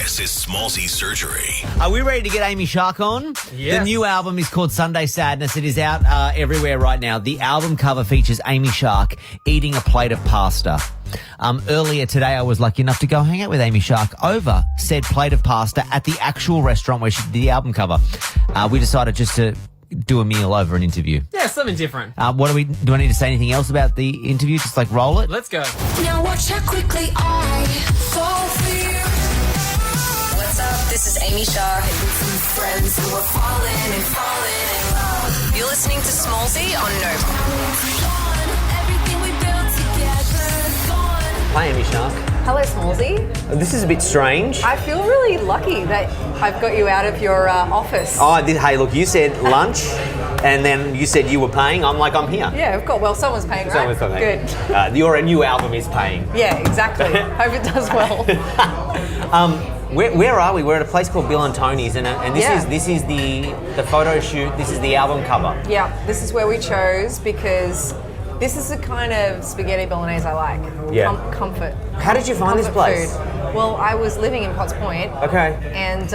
This is Smallzy Surgery. Are we ready to get Amy Shark on? Yes. The new album is called Sunday Sadness. It is out everywhere right now. The album cover features Amy Shark eating a plate of pasta. Earlier today, I was lucky enough to go hang out with Amy Shark over said plate of pasta at the actual restaurant where she did the album cover. We decided just to do a meal over an interview. Yeah, something different. Do I need to say anything else about the interview? Just like roll it? Let's go. Now watch how quickly I fall for you. What's up? This is Amy Shark. Some friends who are falling and falling in love. You're listening to Smallzy on Nova. Gone, everything we built together, gone. Hi, Amy Shark. Hello, Smallzy. This is a bit strange. I feel really lucky that I've got you out of your office. Hey, look, you said lunch, and then you said you were paying. I'm like, I'm here. Yeah, of course. Well, someone's paying, right? Someone's paying. Good. Your new album is paying. Yeah, exactly. Hope it does well. Where are we? We're at a place called Bill and Tony's, and this is the photo shoot. This is the album cover. Yeah, this is where we chose because this is the kind of spaghetti bolognese I like. Yeah. Comfort. How did you find this Comfort place? food. Well, I was living in Potts Point. Okay. And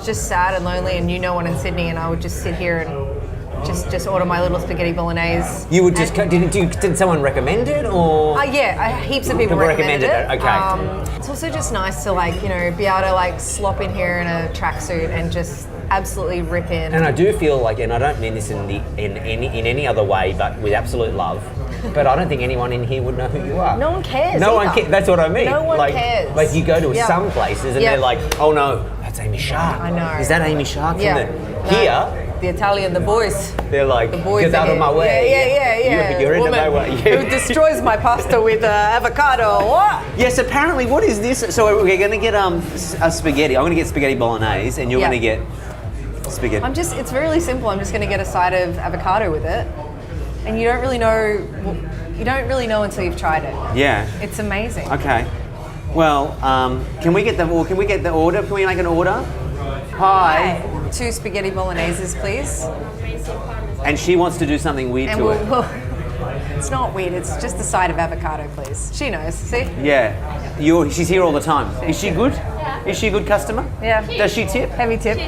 just sad and lonely and knew no one in Sydney, and I would just sit here and just order my little spaghetti bolognese. You would just did someone recommend it or? Yeah, heaps of people recommended it. Okay. It's also just nice to be able to slop in here in a tracksuit and just absolutely rip in. And I do feel like, and I don't mean this in any other way, but with absolute love. But I don't think anyone in here would know who you are. No one cares. No either. one cares. That's what I mean. No one cares. Like you go to some places and they're like, oh no, that's Amy Shark. I know. Is that Amy Shark? Yeah. Here, the Italian, the boys. they're like, The boys get out are of my here. way. Yeah. You're in Woman my way. who destroys my pasta with avocado. What? Yes, apparently, what is this? So we're going to get a spaghetti. I'm going to get spaghetti bolognese, and you're Yeah. going to get spaghetti. It's really simple. I'm just going to get a side of avocado with it. And you don't really know until you've tried it. Yeah. It's amazing. Okay. Well, can we get the order? Can we make an order? Hi. 2 spaghetti bologneses, please. And she wants to do something weird And to it. it's not weird. It's just a side of avocado, please. She knows. See? Yeah. She's here all the time. Is she good? Is she a good customer? Yeah. Does she tip? Heavy tip.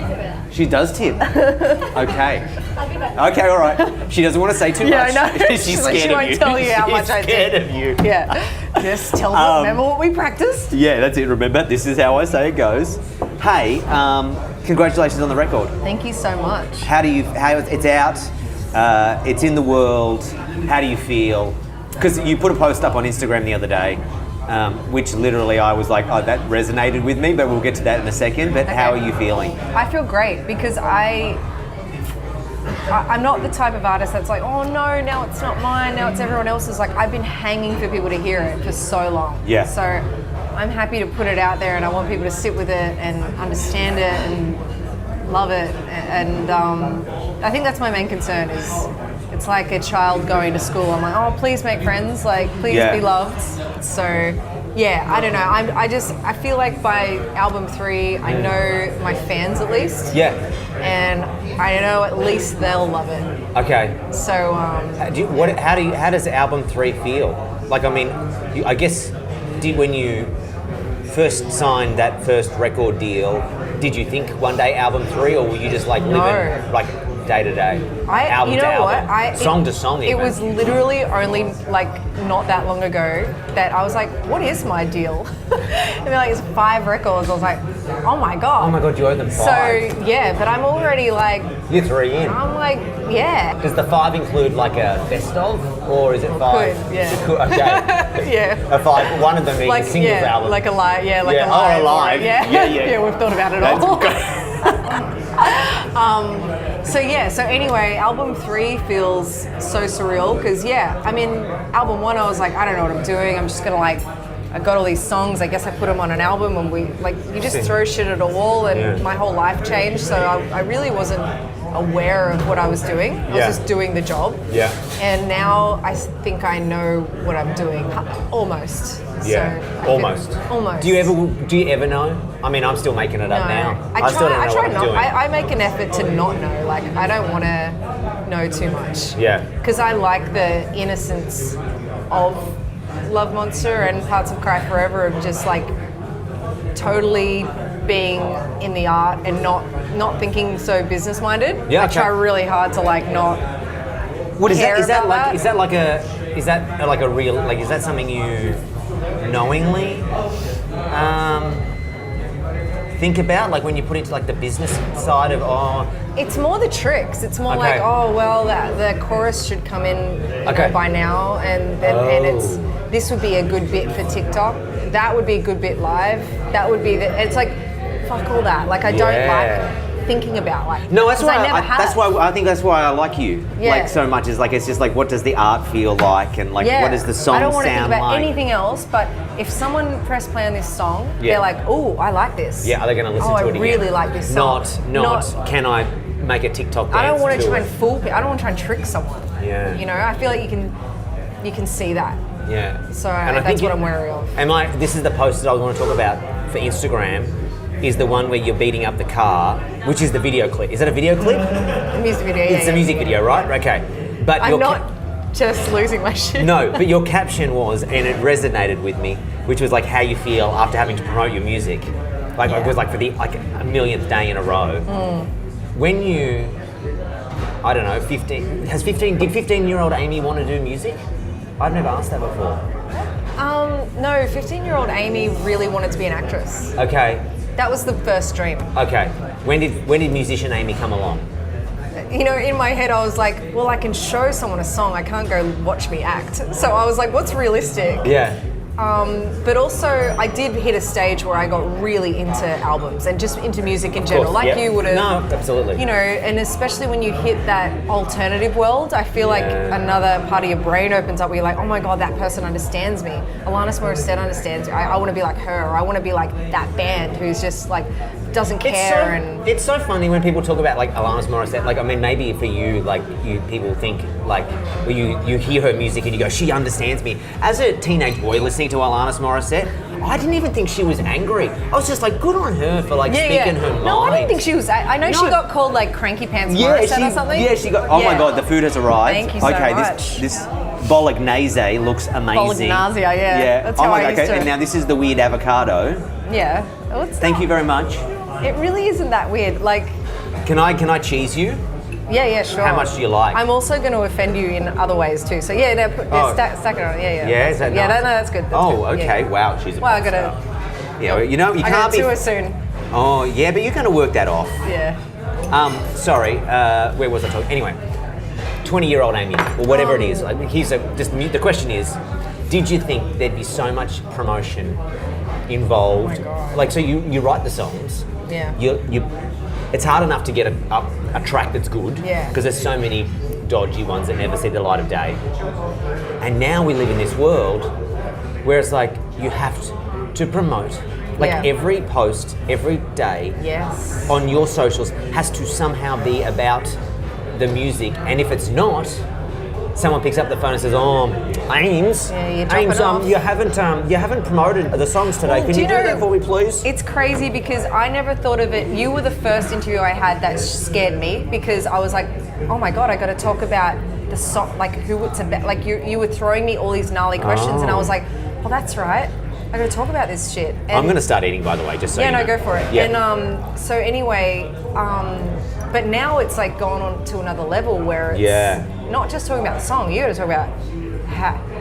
She does tip. Okay. Okay, all right. She doesn't want to say too Yeah, much. I know. She's She's scared like, she of won't you. tell you how much I She's scared tip. of you. Yeah. Just tell them. Remember what we practiced? Yeah, that's it. Remember, this is how I say it goes. Hey, congratulations on the record. Thank you so much. How it's out, it's in the world. How do you feel? Because you put a post up on Instagram the other day, which literally I was like, oh, that resonated with me, but we'll get to that in a second. But how are you feeling? I feel great because I'm not the type of artist that's like, oh no, now it's not mine, now it's everyone else's. Like, I've been hanging for people to hear it for so long. Yeah. So I'm happy to put it out there, and I want people to sit with it and understand it and love it. And I think that's my main concern is it's like a child going to school. I'm like, oh, please make friends, please be loved. So yeah, I don't know. I feel like by album 3, I know my fans at least. Yeah. And I know at least they'll love it. Okay. So How does album 3 feel? Like, I mean, I guess when you first signed that first record deal, did you think one day album 3, or were you just living day to day, album to album, song to song? It was literally only not that long ago that I was like, what is my deal? And they're like, it's 5 records. I was like, oh my god. Oh my god, you owe them 5. So yeah, but I'm already You're 3 in. I'm like, yeah. Does the 5 include a best of, or is it 5? Could, yeah. It could, okay. Yeah. A 5, one of them being a singles album. Like a live, a live. live. Yeah. Yeah, we've thought about it all. So anyway, album 3 feels so surreal because album 1 I was like, I don't know what I'm doing. I'm just gonna I got all these songs. I guess I put them on an album, and you just throw shit at a wall, and my whole life changed. So I really wasn't aware of what I was doing. I was just doing the job. Yeah. And now I think I know what I'm doing, almost. Yeah. So Almost. Do you ever know? I mean, I'm still making it up now. I still don't know what I'm doing. I make an effort to not know. I don't want to know too much. Yeah. Because I like the innocence of Love Monster and Parts of Cry Forever of just totally being in the art and not thinking so business minded. Yeah, I okay. try really hard to like not. What is that? care Is that about like? that. Is that like a? Is that like a real? Like, is that something you knowingly think about? Like when you put it to like the business side of It's more the tricks. It's more Okay. like, oh well, the chorus should come in Okay. by now, and then and it's this would be a good bit for TikTok. That would be a good bit live. That would be it's like, fuck all that. Like I don't Yeah. like thinking about like. No, that's 'cause why. I never have. That's why I think that's why I like you. Yeah. Like so much is like it's just like what does the art feel like and like Yeah. what does the song I don't want to think sound about like? anything else. But if someone press play on this song, Yeah. they're like, oh, I like this. Yeah, are they going to listen oh, to it I again? really like this song. Not. Can I make a TikTok dance? I don't want to to try it? and fool people. I don't want to try and trick someone. Yeah. You know, I feel like you can see that. Yeah. So And I that's think what I'm wary of. This is the post that I want to talk about for Instagram. Is the one where you're beating up the car, which is the video clip. Is that a video clip? The music video. It's a music video, right? Okay. But I'm your not just losing my shit. No, but your caption was, and it resonated with me, which was like how you feel after having to promote your music. Like it was like for the like a millionth day in a row. When you, I don't know, 15. Did 15-year-old Amy want to do music? I've never asked that before. No, 15-year-old Amy really wanted to be an actress. Okay. That was the first dream. Okay. When did musician Amy come along? You know, in my head I was like, well, I can show someone a song, I can't go watch me act. So I was like, what's realistic? Yeah. But also, I did hit a stage where I got really into albums and just into music in general, course, like yeah. you would have. No, absolutely. You know, and especially when you hit that alternative world, I feel like another part of your brain opens up where you're like, oh my God, that person understands me. Alanis Morissette understands me. I want to be like her, or I want to be like that band who's just like, doesn't care. It's so funny when people talk about like Alanis Morissette. Like, I mean, maybe for you, like people think like, well, you hear her music and you go, she understands me. As a teenage boy listening to Alanis Morissette, I didn't even think she was angry. I was just like, good on her for like speaking her mind. No, I didn't think she was. I know she No. got called like Cranky Pants Morissette or something. Yeah, she got. Oh my Yeah. God, the food has arrived. Thank you so okay, much. this bolognese looks amazing. Bolognese, yeah. That's oh how my I God, used okay. to- And now this is the weird avocado. Yeah. Oh, it's Thank not- you very much. It really isn't that weird. Like, Can I cheese you? yeah, sure. How much do you like? I'm also going to offend you in other ways too. So yeah, they're stack it on. Yeah. Yeah, is that Yeah, nice? no, that's good. That's Oh, good. okay. Yeah. Wow, she's a Well, I pop gotta. star. Yeah, you know, you I can't gotta be. tour soon. Oh, yeah, but you're going to work that off. Yeah. Sorry, where was I talking? Anyway, 20-year-old Amy, or whatever it is. Like, the question is, did you think there'd be so much promotion involved? Like, so you write the songs. Yeah. It's hard enough to get a track that's good. Yeah. Because there's so many dodgy ones that never see the light of day. And now we live in this world where it's like you have to promote. Like Yeah. every post, every day, Yes. on your socials has to somehow be about the music, and if it's not, someone picks up the phone and says, "Oh, Ames, Yeah, you're dropping Ames, off." you haven't promoted the songs today. Well, Can do you you do know- that for me, please?" It's crazy because I never thought of it. You were the first interview I had that scared me because I was like, oh my God, I got to talk about the song, like who it's about. Like you were throwing me all these gnarly questions, and I was like, well, that's right. I got to talk about this shit. And I'm going to start eating, by the way, just so yeah, you no, know. go for it. Yeah. And so anyway, but now it's like gone on to another level where it's not just talking about the song. You got to talk about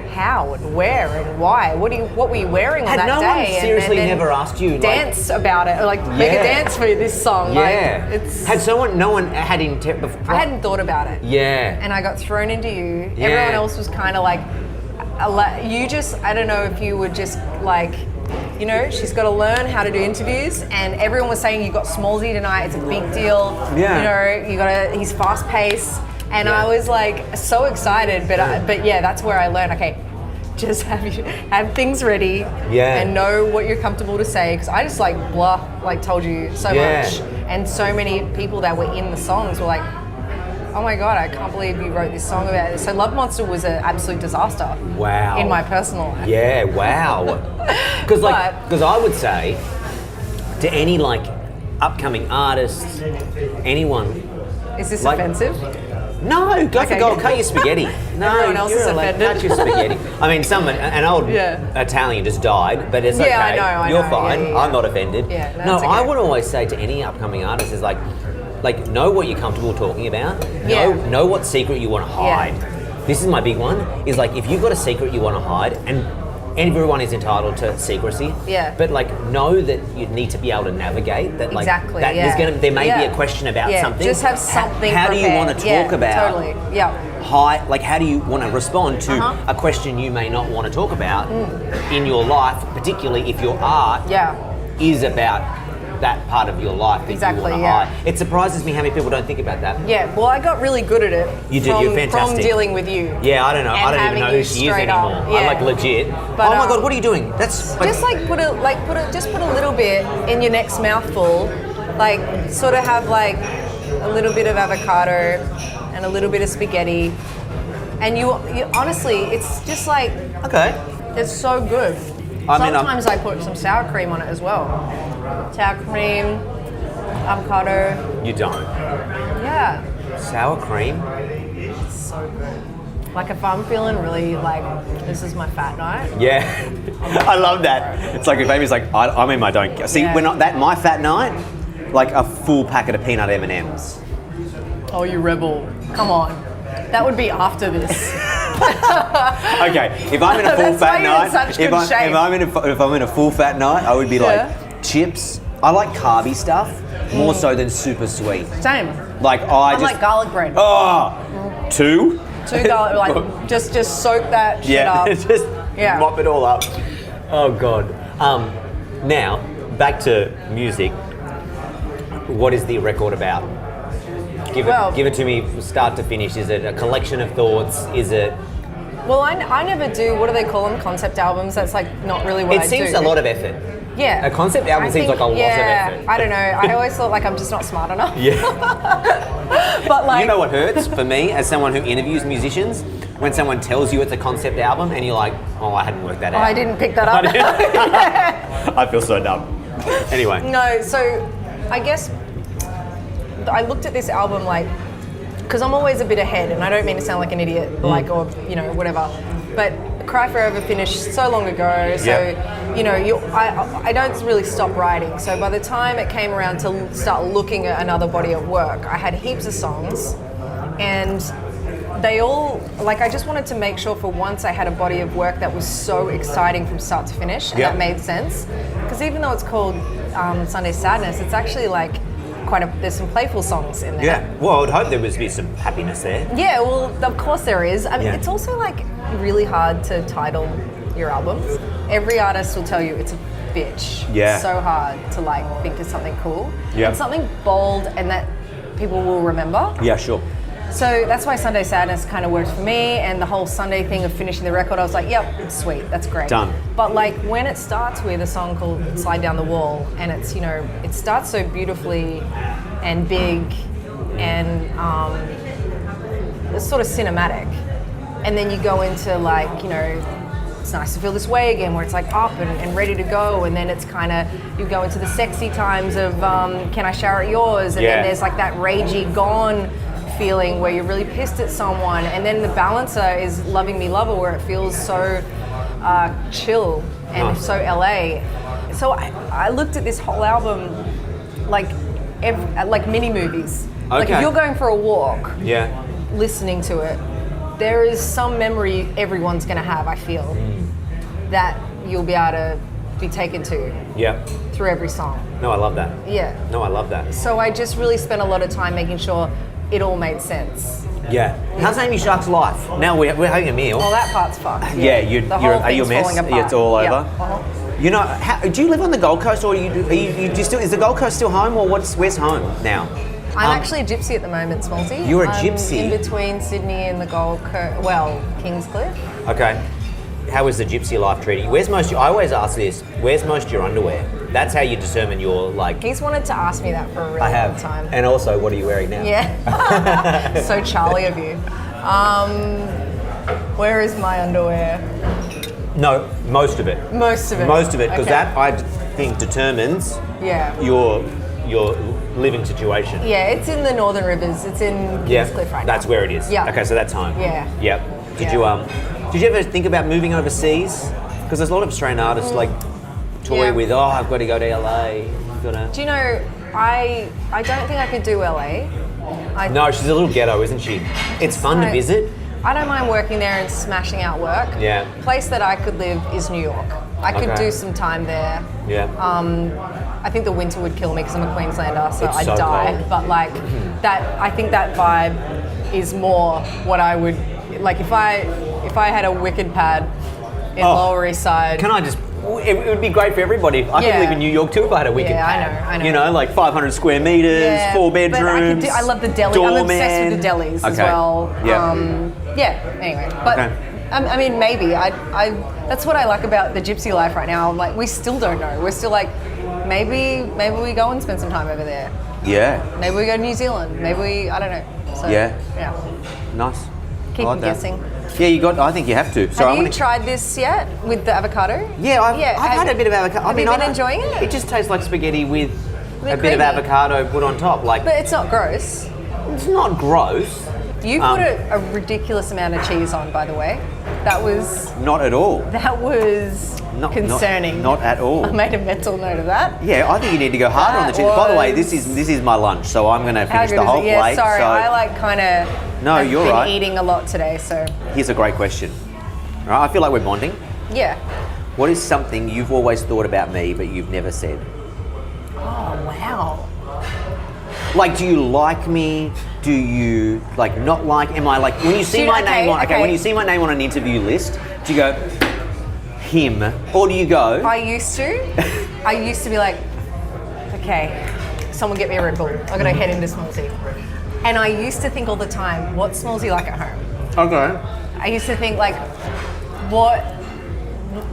how and where and why. What were you wearing on Had that no day? one seriously then never asked you, like- dance about it, or like make a Yeah. dance for this song? Yeah. Like, it's. No one had intent before. I hadn't thought about it. Yeah. And I got thrown into you. Yeah. Everyone else was kind of like, you just, I don't know if you would just like, you know, she's got to learn how to do interviews, and everyone was saying you got Smallsy tonight, it's a big deal. Yeah. You know, he's fast paced, and Yeah. I was like so excited, but yeah, that's where I learned, okay, just have things ready and know what you're comfortable to say, because I just like told you so much, and so many people that were in the songs were like, oh my God, I can't believe you wrote this song about it. So Love Monster was an absolute disaster. Wow. In my personal life. Yeah, wow. Because I would say to any like upcoming artist, anyone. Is this Like- offensive? No, go for Okay. gold. Cut your spaghetti. No, Everyone else you're is allowed- offended. Cut your spaghetti. I mean, an old Yeah. Italian just died, but it's okay. Yeah, I know, You're yeah, fine. yeah. I'm not offended. Yeah, no, that's I okay. would always say to any upcoming artist is like know what you're comfortable talking about. Yeah. Know what secret you want to Yeah. hide. This is my big one. Is like if you've got a secret you want to hide, and everyone is entitled to secrecy. Yeah. But like know that you need to be able to navigate that. Like Exactly, that yeah. there may be Yeah. a question about Yeah, something. just have something How do you want to prepared. talk Yeah, about? Totally, yeah. How do you want to respond to Uh-huh. a question you may not want to talk about in your life, particularly if your art Yeah. is about that part of your life that Exactly, you want to yeah. hide. It surprises me how many people don't think about that. Yeah, well, I got really good at it. You did, you're fantastic. From dealing with you. Yeah, I don't know. And I don't even having know you who she is straight up, anymore. yeah. I'm like legit. But, oh my god, what are you doing? That's like, Just put a little bit in your next mouthful, like sort of have like a little bit of avocado and a little bit of spaghetti, and you honestly, it's just like okay. it's so good. I mean, Sometimes I put some sour cream on it as well. Sour cream, avocado, You don't. yeah. Sour cream? So good. Like if I'm feeling really like this is my fat night. Yeah. I love that. It's like if Amy's like, I mean, I don't. See, Yeah. we're not that my fat night, like a full packet of peanut M&Ms. Oh, you rebel! Come on, that would be after this. Okay, if I'm in a full That's why fat you're in night, such good shape. if I'm in a full fat night, I would be like Yeah. chips. I like carby stuff more so than super sweet. Same. Like I'm like garlic bread. Oh, two? Two garlic, like just soak that shit Yeah, up. just Yeah. mop it all up. Oh god. Now back to music. What is the record about? Give it to me, start to finish. Is it a collection of thoughts? Is it? Well, I never do. What do they call them? Concept albums. That's like not really what I It do. seems a lot of effort. Yeah. A concept album I seems think- like a lot of effort. I don't know. I always thought like I'm just not smart enough. Yeah. But like You know what hurts for me as someone who interviews musicians? When someone tells you it's a concept album and you're like, oh, I hadn't worked that out. I didn't pick that up. I feel so dumb. Anyway. No, so I guess I looked at this album like, because I'm always a bit ahead, and I don't mean to sound like an idiot, like, or, you know, whatever, but Cry Forever finished so long ago, so, Yeah. you know, I don't really stop writing, so by the time it came around to start looking at another body of work, I had heaps of songs, and they all, like, I just wanted to make sure for once I had a body of work that was so exciting from start to finish, and Yeah. that made sense, because even though it's called Sunday Sadness, it's actually like there's some playful songs in there. Yeah. Well, I would hope there would be some happiness there. Yeah, well, of course there is. I mean, Yeah. it's also like really hard to title your albums. Every artist will tell you it's a bitch. Yeah. It's so hard to like think of something cool. Yeah. And something bold and that people will remember. Yeah, sure. So that's why Sunday Sadness kind of worked for me, and the whole Sunday thing of finishing the record, I was like, yep, sweet, that's great. Done. But like when it starts with a song called Slide Down the Wall, and it's, you know, it starts so beautifully and big and it's sort of cinematic. And then you go into like, you know, it's nice to feel this way again, where it's like up and ready to go, and then it's kind of, you go into the sexy times of Can I Shower at Yours, and Yeah. then there's like that ragey gone feeling where you're really pissed at someone, and then the balancer is Loving Me Lover, where it feels so chill and Nice. so LA. So I looked at this whole album like like mini movies. Like Okay. if you're going for a walk, Yeah. listening to it, there is some memory everyone's going to have, I feel, that you'll be able to be taken to Yeah. through every song. No, I love that. Yeah. No, I love that. So I just really spent a lot of time making sure it all made sense. Yeah. How's Amy Shark's life? Now we're having a meal. Well, that part's fucked. Yeah, The whole are you a thing's mess? falling apart. It's all over. Yeah. Uh-huh. You know, do you live on the Gold Coast, or do you still? Is the Gold Coast still home, or where's home now? I'm actually a gypsy at the moment, Smallsy. You're a I'm gypsy? in between Sydney and the Gold Coast. Well, Kingscliff. Okay. How is the gypsy life treating you? Where's most? I always ask this. Where's most your underwear? That's how you determine your like. He's wanted to ask me that for a really I have. long time. And also, what are you wearing now? Yeah. So Charlie of you. Where is my underwear? No, most of it. Most of it. Most of it, because Okay. that I think determines Yeah. your your living situation. Yeah, it's in the Northern Rivers. It's in Kingscliff right now. That's where it is. Yeah. Okay, so that's home. Yeah. Yep. Did you ever think about moving overseas? Because there's a lot of Australian artists like toy Yeah. with, I've got to go to LA. Do you know, I don't think I could do LA. No, she's a little ghetto, isn't she? It's fun to visit. I don't mind working there and smashing out work. Yeah. The place that I could live is New York. I could Okay. do some time there. Yeah. I think the winter would kill me because I'm a Queenslander, so It's I'd so die. cold. But like I think that vibe is more what I would like if I had a wicked pad in Lower East Side. Can I just? It would be great for everybody. I could Yeah. live in New York too if I had a wicked Yeah, pad. I know. You know, like 500 square meters, Yeah, 4 but bedrooms. I love the deli. I'm obsessed with the delis as Okay. well. Yeah. Yeah. Anyway, but Okay. I mean, maybe I. That's what I like about the gypsy life right now. Like, we still don't know. We're still like, maybe we go and spend some time over there. Yeah. Maybe we go to New Zealand. Maybe I don't know. So, Yeah. Yeah. Nice. Keep I like that. guessing. Yeah, you got. I think you have to. So Have you tried this yet with the avocado? Yeah, I've had a bit of avocado. Have you been enjoying it? It just tastes like spaghetti with bit a bit of creamy. avocado put on top. Like, But it's not gross. it's not gross. You put a ridiculous amount of cheese on, by the way. That was Not at all. concerning. Not at all. I made a mental note of that. Yeah, I think you need to go harder on the That cheese. By the way, was- this is my lunch, so I'm going to How finish good the is whole it? Yeah, plate. sorry, so I like kind of. No, have you're been right. eating a lot today, so Here's a great question. All right, I feel like we're bonding. yeah. What is something you've always thought about me but you've never said? Oh wow. Like, do you like me? Do you like not like? Am I like when you see Dude, my okay, name on okay. when you see my name on an interview list? Do you go him or do you go? I used to be like, okay, someone get me a Red Bull. I'm gonna head into Smallsy. And I used to think all the time, what's Smallsy like at home? Okay. I used to think like, what,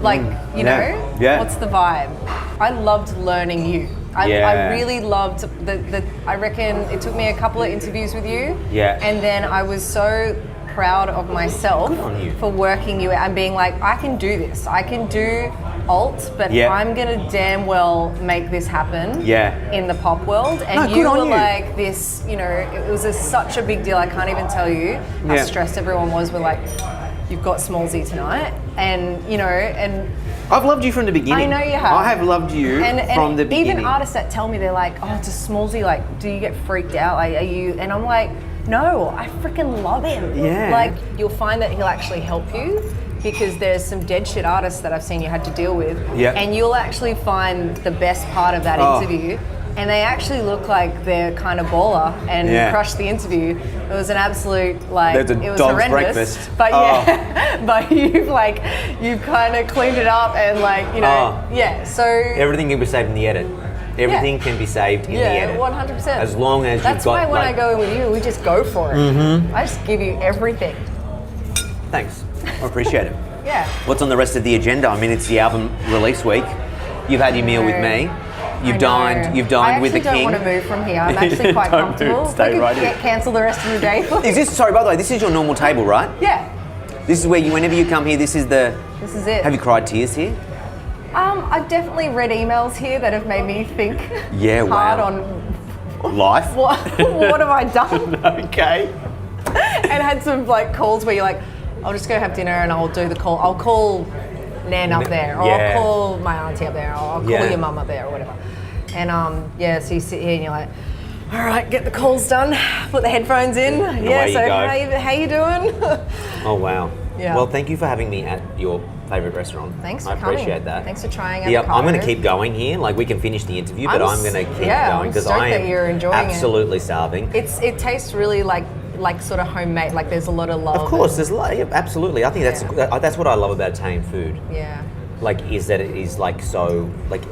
like, you yeah, know, yeah. what's the vibe? I loved learning you. I Yeah. really loved I reckon it took me a couple of interviews with you. Yeah. And then I was so proud of myself on you. for working you and being like, I can do this. I can do alt, but Yeah. I'm gonna damn well make this happen Yeah. in the pop world. And No, you good on were you. like this, you know, it was such a big deal. I can't even tell you how Yeah. stressed everyone was. We're like, you've got Smallsy tonight. And, you know, and I've loved you from the beginning. I know you have. I have loved you and from the beginning. even artists that tell me, they're like, oh, it's a Smallsy, like, do you get freaked out? Like, are you? And I'm like, no, I freaking love him. Yeah. Like, you'll find that he'll actually help you because there's some dead shit artists that I've seen you had to deal with. Yeah. And you'll actually find the best part of that Oh. interview. And they actually look like they're kind of baller and Yeah. crushed the interview. It was an absolute, like, There's a it was dog's horrendous. breakfast. But Oh. yeah, but you've kind of cleaned it up and like, you know, Oh. yeah. So Everything can be saved in the edit. Everything can be saved in the yeah, edit. 100%. As long as That's you've got. why when like, I go in with you, we just go for it. I just give you everything. Thanks. I appreciate it. Yeah. What's on the rest of the agenda? I mean, it's the album release week. You've had your meal with me. You've dined. You've dined with the I actually king. don't want to move from here. I'm actually quite Don't move. comfortable. Stay we could right here. cancel the rest of the day. Is this? Sorry, by the way, this is your normal table, right? Yeah. This is where you, whenever you come here, this is the. This is it. Have you cried tears here? I've definitely read emails here that have made me think Yeah, hard wow. on Life. what have I done, Okay. and had some like calls where you're like, I'll just go have dinner and I'll do the call. I'll call Nan up there, or Yeah. I'll call my auntie up there, or I'll call Yeah. your mum up there, or whatever. And yeah, so you sit here and you're like, all right, get the calls done, put the headphones in. Yeah, away you so go. how you doing? Oh wow. Yeah. Well, thank you for having me at your favourite restaurant. Thanks for I coming. appreciate that. Thanks for trying Yeah, avocado. I'm going to keep going here. Like we can finish the interview, but I'm going to keep going I'm because stoked I that am you're enjoying it. absolutely starving. It tastes really like sort of homemade. Like there's a lot of love. Of course, and- there's absolutely. I think that's what I love about Italian food. Yeah. Like, is that it is like so like.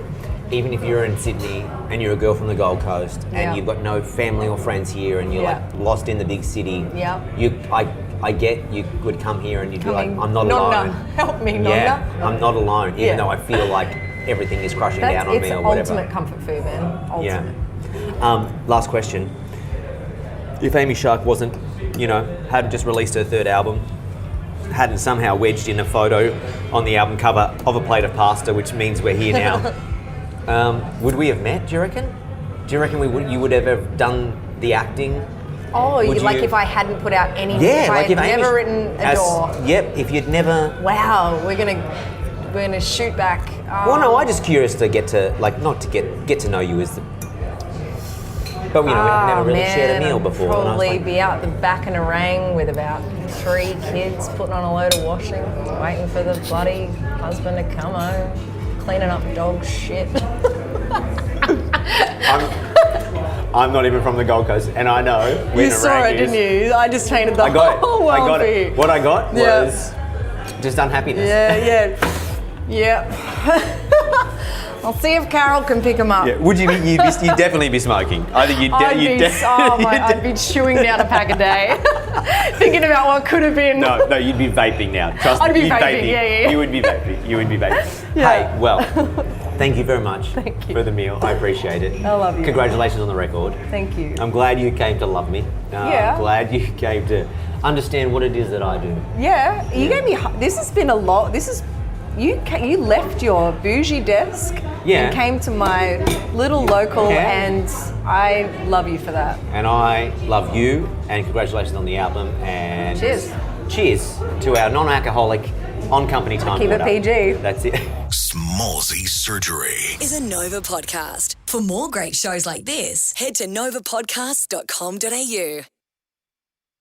Even if you're in Sydney and you're a girl from the Gold Coast and Yeah. you've got no family or friends here and you're Yeah. like lost in the big city, Yeah. I get you would come here and you'd be like, Coming- I'm not Nonna, alone. help me, Nonna. Yeah, I'm not alone, even Yeah. though I feel like everything is crushing That's down on me it's or whatever. ultimate comfort food, man. Yeah. Ultimate. Last question. If Amy Shark wasn't, hadn't just released her third album, hadn't somehow wedged in a photo on the album cover of a plate of pasta, which means we're here now, would we have met, do you reckon? Do you reckon you would have ever ddone the acting? Oh, Would like you- if I hadn't put out any, Yeah, if like I if had Amy- never written Adore. Yep, if you'd never. Wow, we're gonna shoot back. Well, no, I'm just curious to get to not to get to know you as the. But we've never really shared a meal before. and I was Probably like, be out the back in Orang with about 3 kids, putting on a load of washing, waiting for the bloody husband to come home, cleaning up dog shit. I'm not even from the Gold Coast, and I know when You saw Orang it, is- didn't you? I just painted the I got whole it. world I got for it. you. What I got Yeah. was just unhappiness. Yeah. I'll see if Carol can pick him up. Yeah, would you? You'd definitely be smoking. I think you'd. I'd be chewing down a pack a day, thinking about what could have been. No, you'd be vaping now. Trust I'd me. be You'd vaping, yeah. You would be vaping. You would be vaping. Yeah. Hey, well, thank you very much Thank you. for the meal. I appreciate it. I love you. Congratulations on the record. Thank you. I'm glad you came to love me. Yeah. I'm glad you came to understand what it is that I do. Yeah, you gave me. This has been a lot. This is. You left your bougie desk Yeah. and came to my little local, Yeah. and I love you for that. And I love you, and congratulations on the album. And Cheers. Cheers to our non-alcoholic on-company time Keep it order. PG. That's it. Smallsy Surgery. Is a Nova podcast. For more great shows like this, head to novapodcast.com.au.